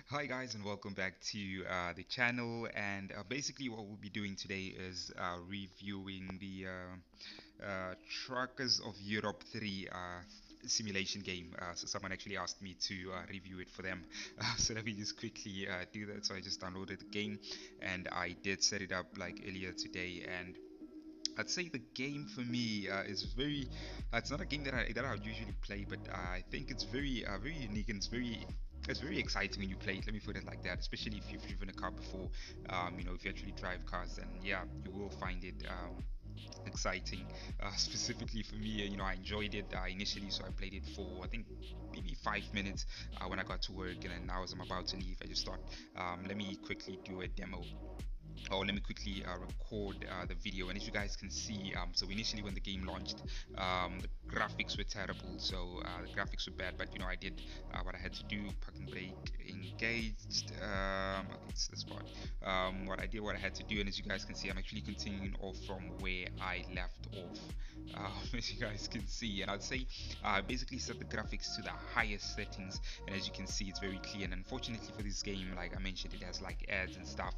Hi guys, and welcome back to the channel. And basically, what we'll be doing today is reviewing the Truckers of Europe 3 simulation game. So someone actually asked me to review it for them. So let me just quickly do that. So I just downloaded the game, and I did set it up like earlier today. And I'd say the game for me is very. It's not a game that I would usually play, but I think it's very unique, and it's very exciting when you play it. Let me put it like that. Especially if you've driven a car before, if you actually drive cars, then yeah, you will find it. Exciting. Specifically for me, I enjoyed it initially, so I played it for I think maybe 5 minutes when I got to work, and then now as I'm about to leave, I just thought, let me quickly do a demo. Oh, let me quickly record the video. And as you guys can see, so initially when the game launched, the graphics were terrible. So the graphics were bad, but I did what I had to do. Parking brake engaged. Okay, it's this part. What I had to do, and as you guys can see, I'm actually continuing off from where I left off. As you guys can see, and I'd say basically set the graphics to the highest settings, and as you can see, it's very clear. And unfortunately for this game, like I mentioned, it has like ads and stuff,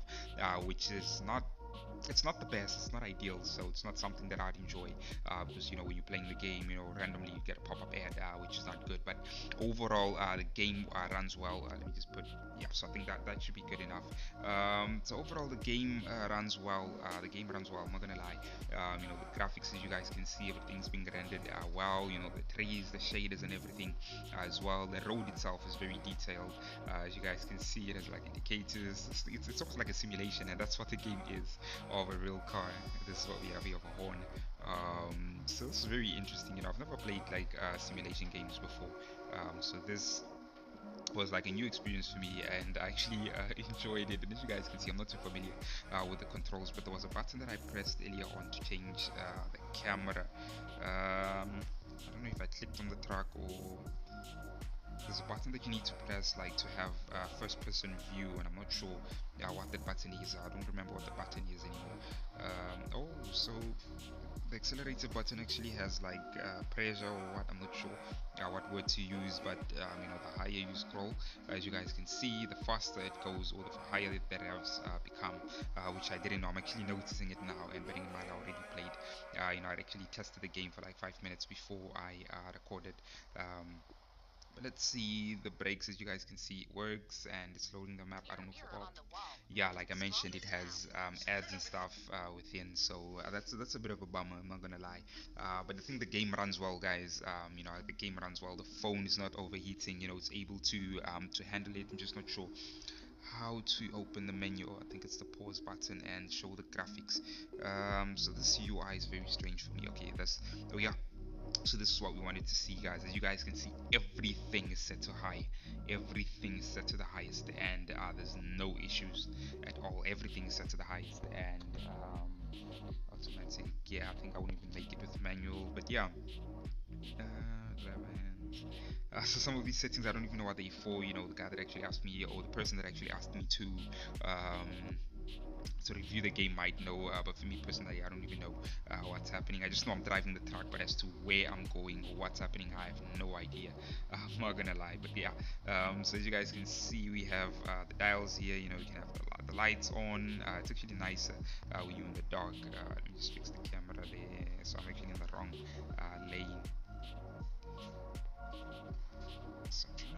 which is not, it's not the best, it's not ideal, so it's not something that I'd enjoy, because when you're playing the game, randomly you get a pop-up ad, which is not good. But overall, the game runs well. Let me just put, yeah, so I think that should be good enough. So overall, the game runs well. I'm not gonna lie. The graphics, as you guys can see, everything's being rendered well. The trees, the shaders, and everything as well. The road itself is very detailed. As you guys can see, it has like indicators. It's almost like a simulation, and that's what the game is, of a real car. This is what we have. We have a horn. So this is very interesting. I've never played like simulation games before. So this was like a new experience for me, and I actually enjoyed it. And as you guys can see, I'm not too familiar with the controls, but there was a button that I pressed earlier on to change the camera. I don't know if I clicked on the truck, or there's a button that you need to press like to have first person view, and I'm not sure what that button is. I don't remember what the button is anymore. Oh, so the accelerator button actually has like pressure or what, I'm not sure what word to use. But the higher you scroll, as you guys can see, the faster it goes, or the higher the revs become, which I didn't know. I'm actually noticing it now, and bearing in mind I already played, I'd actually tested the game for like 5 minutes before I recorded. But let's see the brakes. As you guys can see, it works, and it's loading the map. I don't know if, well, yeah, like I mentioned, it has ads and stuff within, so that's a bit of a bummer, I'm not gonna lie. But I think the game runs well, guys. The game runs well. The phone is not overheating. It's able to handle it. I'm just not sure how to open the menu. I think it's the pause button and show the graphics. So this UI is very strange for me. Okay, that's, oh yeah, so this is what we wanted to see, guys. As you guys can see, everything is set to high. Everything is set to the highest, and there's no issues at all. Everything is set to the highest, and automatic, yeah, I think I wouldn't even make it with manual, but yeah. Grab hands. So some of these settings I don't even know what they're for. The guy that actually asked me, or the person that actually asked me um, to review the game might know, but for me personally, I don't even know what's happening. I just know I'm driving the truck, but as to where I'm going or what's happening, I have no idea. I'm not gonna lie, but yeah. So as you guys can see, we have the dials here. You can have the lights on. It's actually nicer when you're in the dark. Let me just fix the camera there, so I'm actually in the wrong lane. So I'm trying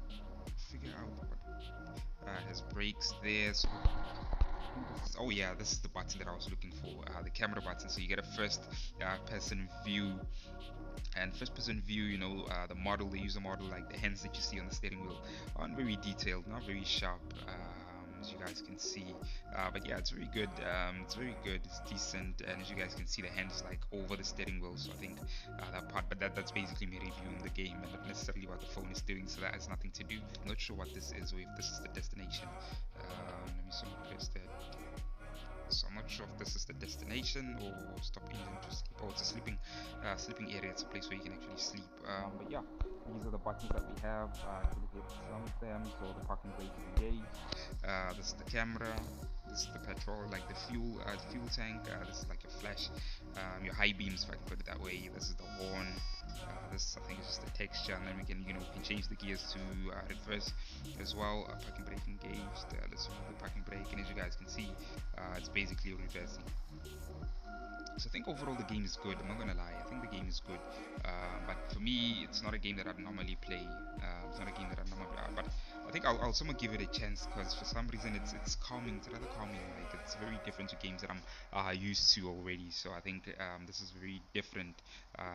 to figure out what has brakes there. So oh yeah, this is the button that I was looking for, the camera button. So you get a first person view, and first person view, the model, they use a model like the hands that you see on the steering wheel aren't very detailed, not very sharp, as you guys can see. But yeah, it's very good. It's very good, it's decent, and as you guys can see, the hand is like over the steering wheel. So I think that part, but that's basically me reviewing the game, and not necessarily what the phone is doing, so that has nothing to do. I'm not sure what this is, or if this is the destination. Let me see, press that. So I'm not sure if this is the destination or stop engine to sleep. Oh, it's a sleeping area. It's a place where you can actually sleep. But yeah, these are the buttons that we have. To look at some of them, so the parking brake is engaged. This is the camera. This is the petrol, like the fuel tank. This is like your flash, your high beams, if I can put it that way. This is the horn. This I think is just the texture, and then we can change the gears to reverse as well. Parking brake engaged. Let's remove the parking brake, and as you guys can see, it's basically reversing. So I think overall the game is good. I'm not gonna lie, I think the game is good. But for me, it's not a game that I'd normally play. It's not a game that I normally. But I think I'll somewhat give it a chance because for some reason it's calming. It's rather calming. Like it's very different to games that I'm used to already. So I think this is a very different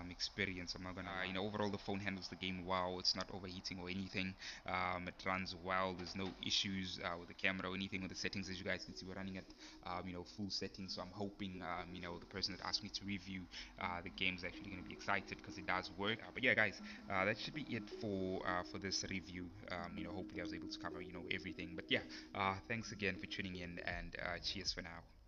experience. I'm not gonna. Overall the phone handles the game well. It's not overheating or anything. It runs well. There's no issues with the camera or anything with the settings. As you guys can see, we're running at full settings. So I'm hoping the person that asked me to review the game is actually going to be excited because it does work. But yeah, guys, that should be it for this review. Hopefully I was able to cover everything. But yeah, thanks again for tuning in, and cheers for now.